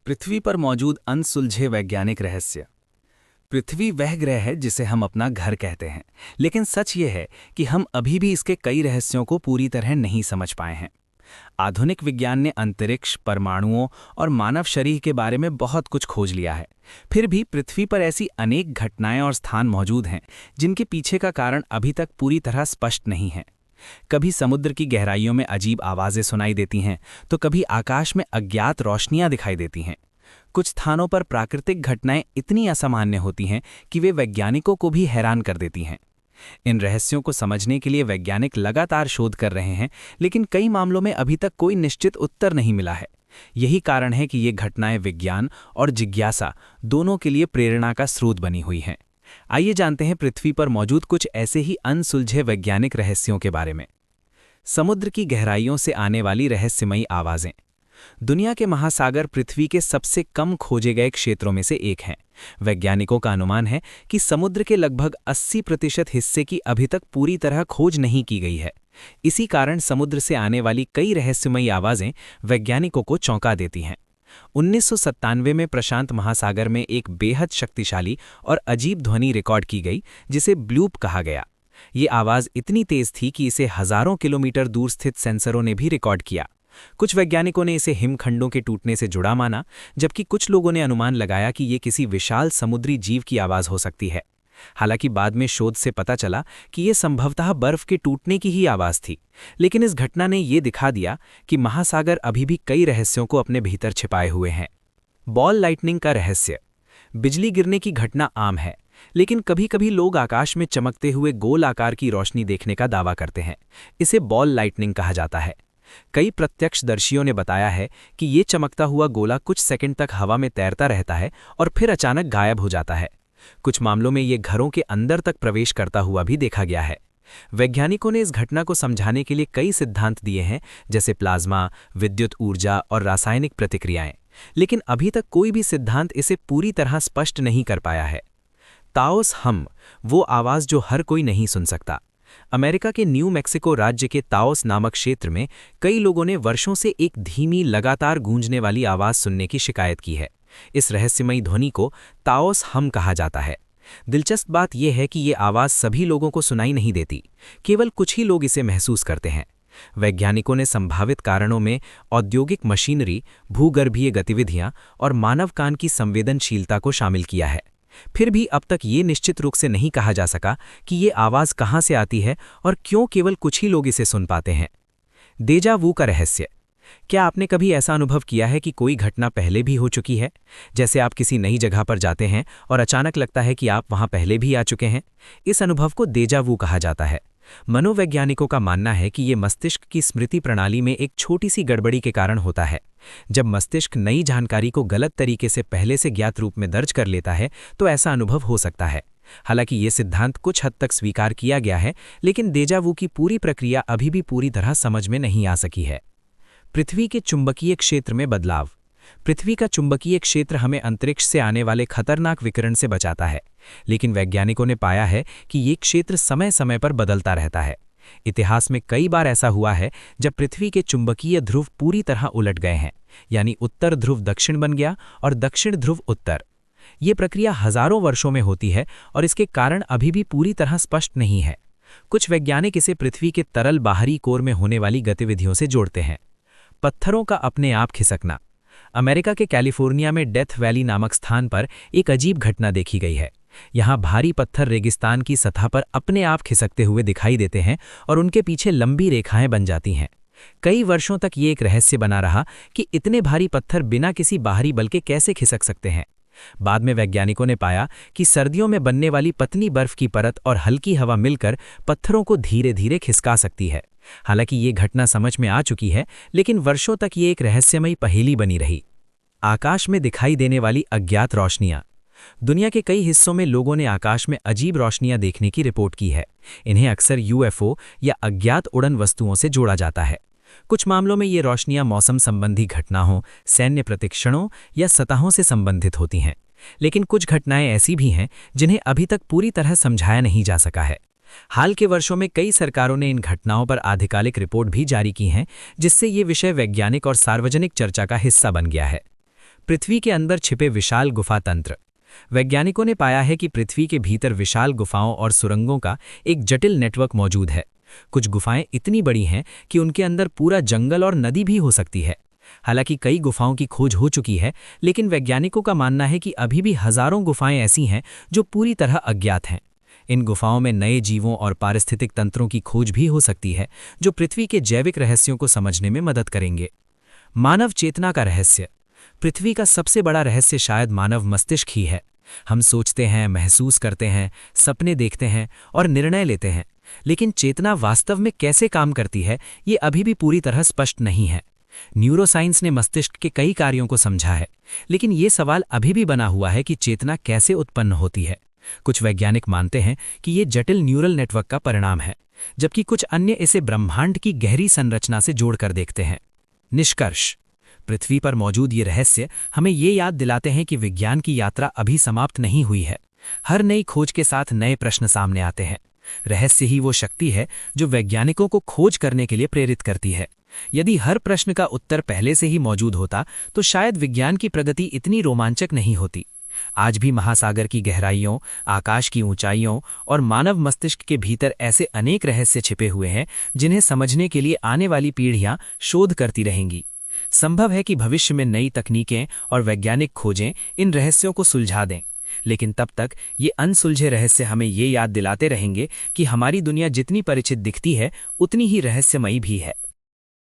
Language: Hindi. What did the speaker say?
पृथ्वी पर मौजूद अनसुलझे वैज्ञानिक रहस्य। पृथ्वी वह ग्रह है जिसे हम अपना घर कहते हैं, लेकिन सच ये है कि हम अभी भी इसके कई रहस्यों को पूरी तरह नहीं समझ पाए हैं। आधुनिक विज्ञान ने अंतरिक्ष, परमाणुओं और मानव शरीर के बारे में बहुत कुछ खोज लिया है। फिर भी पृथ्वी पर ऐसी अनेक घटनाएं और स्थान मौजूद हैं जिनके पीछे का कारण अभी तक पूरी तरह स्पष्ट नहीं है। कभी समुद्र की गहराइयों में अजीब आवाजें सुनाई देती हैं, तो कभी आकाश में अज्ञात रोशनियां दिखाई देती हैं। कुछ स्थानों पर प्राकृतिक घटनाएं इतनी असामान्य होती हैं कि वे वैज्ञानिकों को भी हैरान कर देती हैं। इन रहस्यों को समझने के लिए वैज्ञानिक लगातार शोध कर रहे हैं, लेकिन कई मामलों में अभी तक कोई निश्चित उत्तर नहीं मिला है। यही कारण है कि ये घटनाएं विज्ञान और जिज्ञासा दोनों के लिए प्रेरणा का स्रोत बनी हुई हैं। आइए जानते हैं पृथ्वी पर मौजूद कुछ ऐसे ही अनसुलझे वैज्ञानिक रहस्यों के बारे में। समुद्र की गहराइयों से आने वाली रहस्यमयी आवाजें। दुनिया के महासागर पृथ्वी के सबसे कम खोजे गए क्षेत्रों में से एक हैं। वैज्ञानिकों का अनुमान है कि समुद्र के लगभग 80% हिस्से की अभी तक पूरी तरह खोज नहीं की गई है। इसी कारण समुद्र से आने वाली कई रहस्यमयी आवाजें वैज्ञानिकों को चौंका देती हैं। 1997 में प्रशांत महासागर में एक बेहद शक्तिशाली और अजीब ध्वनि रिकॉर्ड की गई, जिसे ब्लूप कहा गया। ये आवाज इतनी तेज थी कि इसे हजारों किलोमीटर दूर स्थित सेंसरों ने भी रिकॉर्ड किया। कुछ वैज्ञानिकों ने इसे हिमखंडों के टूटने से जुड़ा माना, जबकि कुछ लोगों ने अनुमान लगाया कि ये किसी विशाल समुद्री जीव की आवाज हो सकती है। हालांकि बाद में शोध से पता चला कि ये संभवतः बर्फ के टूटने की ही आवाज थी। लेकिन इस घटना ने ये दिखा दिया कि महासागर अभी भी कई रहस्यों को अपने भीतर छिपाए हुए हैं। बॉल लाइटनिंग का रहस्य। बिजली गिरने की घटना आम है, लेकिन कभी-कभी लोग आकाश में चमकते हुए गोल आकार की रोशनी देखने का दावा करते हैं। इसे बॉल लाइटनिंग कहा जाता है। कई प्रत्यक्षदर्शियों ने बताया है कि ये चमकता हुआ गोला कुछ सेकंड तक हवा में तैरता रहता है और फिर अचानक गायब हो जाता है। कुछ मामलों में ये घरों के अंदर तक प्रवेश करता हुआ भी देखा गया है। वैज्ञानिकों ने इस घटना को समझाने के लिए कई सिद्धांत दिए हैं, जैसे प्लाज्मा, विद्युत ऊर्जा और रासायनिक प्रतिक्रियाएं, लेकिन अभी तक कोई भी सिद्धांत इसे पूरी तरह स्पष्ट नहीं कर पाया है। ताओस हम, वो आवाज जो हर कोई नहीं सुन सकता। अमेरिका के न्यू मैक्सिको राज्य के ताओस नामक क्षेत्र में कई लोगों ने वर्षों से एक धीमी, लगातार गूंजने वाली आवाज सुनने की शिकायत की है। इस रहस्यमयी ध्वनि को ताओस हम कहा जाता है। दिलचस्प बात यह है कि ये आवाज सभी लोगों को सुनाई नहीं देती, केवल कुछ ही लोग इसे महसूस करते हैं। वैज्ञानिकों ने संभावित कारणों में औद्योगिक मशीनरी, भूगर्भीय गतिविधियां और मानव कान की संवेदनशीलता को शामिल किया है। फिर भी अब तक ये निश्चित रूप से नहीं कहा जा सका कि ये आवाज कहां से आती है और क्यों केवल कुछ ही लोग इसे सुन पाते हैं। देजा वू का रहस्य। क्या आपने कभी ऐसा अनुभव किया है कि कोई घटना पहले भी हो चुकी है? जैसे आप किसी नई जगह पर जाते हैं और अचानक लगता है कि आप वहां पहले भी आ चुके हैं। इस अनुभव को देजा वू कहा जाता है। मनोवैज्ञानिकों का मानना है कि ये मस्तिष्क की स्मृति प्रणाली में एक छोटी सी गड़बड़ी के कारण होता है। जब मस्तिष्क नई जानकारी को गलत तरीके से पहले से ज्ञात रूप में दर्ज कर लेता है, तो ऐसा अनुभव हो सकता है। हालांकि ये सिद्धांत कुछ हद तक स्वीकार किया गया है, लेकिन देजा वू की पूरी प्रक्रिया अभी भी पूरी तरह समझ में नहीं आ सकी है। पृथ्वी के चुंबकीय क्षेत्र में बदलाव। पृथ्वी का चुंबकीय क्षेत्र हमें अंतरिक्ष से आने वाले खतरनाक विकिरण से बचाता है, लेकिन वैज्ञानिकों ने पाया है कि ये क्षेत्र समय समय पर बदलता रहता है। इतिहास में कई बार ऐसा हुआ है जब पृथ्वी के चुंबकीय ध्रुव पूरी तरह उलट गए हैं, यानी उत्तर ध्रुव दक्षिण बन गया और दक्षिण ध्रुव उत्तर। ये प्रक्रिया हजारों वर्षों में होती है और इसके कारण अभी भी पूरी तरह स्पष्ट नहीं है। कुछ वैज्ञानिक इसे पृथ्वी के तरल बाहरी कोर में होने वाली गतिविधियों से जोड़ते हैं। पत्थरों का अपने आप खिसकना। अमेरिका के कैलिफोर्निया में डेथ वैली नामक स्थान पर एक अजीब घटना देखी गई है। यहाँ भारी पत्थर रेगिस्तान की सतह पर अपने आप खिसकते हुए दिखाई देते हैं और उनके पीछे लंबी रेखाएं बन जाती हैं। कई वर्षों तक ये एक रहस्य बना रहा कि इतने भारी पत्थर बिना किसी बाहरी बल के कैसे खिसक सकते हैं। बाद में वैज्ञानिकों ने पाया कि सर्दियों में बनने वाली पतली बर्फ की परत और हल्की हवा मिलकर पत्थरों को धीरे धीरे खिसका सकती है। हालांकि ये घटना समझ में आ चुकी है, लेकिन वर्षों तक ये एक रहस्यमयी पहेली बनी रही। आकाश में दिखाई देने वाली अज्ञात रोशनियां। दुनिया के कई हिस्सों में लोगों ने आकाश में अजीब रोशनियां देखने की रिपोर्ट की है। इन्हें अक्सर यूएफओ या अज्ञात उड़न वस्तुओं से जोड़ा जाता है। कुछ मामलों में ये रोशनियां मौसम संबंधी घटनाओं, सैन्य प्रतिक्षणों या सतहों से संबंधित होती हैं। लेकिन कुछ घटनाएं ऐसी भी हैं जिन्हें अभी तक पूरी तरह समझाया नहीं जा सका है। हाल के वर्षों में कई सरकारों ने इन घटनाओं पर आधिकारिक रिपोर्ट भी जारी की हैं, जिससे ये विषय वैज्ञानिक और सार्वजनिक चर्चा का हिस्सा बन गया है। पृथ्वी के अंदर छिपे विशाल गुफा तंत्र। वैज्ञानिकों ने पाया है कि पृथ्वी के भीतर विशाल गुफाओं और सुरंगों का एक जटिल नेटवर्क मौजूद है। कुछ गुफाएं इतनी बड़ी हैं कि उनके अंदर पूरा जंगल और नदी भी हो सकती है। हालांकि कई गुफाओं की खोज हो चुकी है, लेकिन वैज्ञानिकों का मानना है कि अभी भी हजारों गुफाएं ऐसी हैं जो पूरी तरह अज्ञात हैं। इन गुफाओं में नए जीवों और पारिस्थितिक तंत्रों की खोज भी हो सकती है, जो पृथ्वी के जैविक रहस्यों को समझने में मदद करेंगे। मानव चेतना का रहस्य। पृथ्वी का सबसे बड़ा रहस्य शायद मानव मस्तिष्क ही है। हम सोचते हैं, महसूस करते हैं, सपने देखते हैं और निर्णय लेते हैं, लेकिन चेतना वास्तव में कैसे काम करती है, ये अभी भी पूरी तरह स्पष्ट नहीं है। न्यूरोसाइंस ने मस्तिष्क के कई कार्यों को समझा है, लेकिन ये सवाल अभी भी बना हुआ है कि चेतना कैसे उत्पन्न होती है। कुछ वैज्ञानिक मानते हैं कि ये जटिल न्यूरल नेटवर्क का परिणाम है, जबकि कुछ अन्य इसे ब्रह्मांड की गहरी संरचना से जोड़कर देखते हैं। निष्कर्ष। पृथ्वी पर मौजूद ये रहस्य हमें ये याद दिलाते हैं कि विज्ञान की यात्रा अभी समाप्त नहीं हुई है। हर नई खोज के साथ नए प्रश्न सामने आते हैं। रहस्य ही वो शक्ति है जो वैज्ञानिकों को खोज करने के लिए प्रेरित करती है। यदि हर प्रश्न का उत्तर पहले से ही मौजूद होता तो शायद विज्ञान की प्रगति इतनी रोमांचक नहीं होती। आज भी महासागर की गहराइयों, आकाश की ऊंचाइयों और मानव मस्तिष्क के भीतर ऐसे अनेक रहस्य छिपे हुए हैं जिन्हें समझने के लिए आने वाली पीढ़ियां शोध करती रहेंगी। संभव है कि भविष्य में नई तकनीकें और वैज्ञानिक खोजें इन रहस्यों को सुलझा दें, लेकिन तब तक ये अनसुलझे रहस्य हमें ये याद दिलाते रहेंगे कि हमारी दुनिया जितनी परिचित दिखती है उतनी ही रहस्यमयी भी है।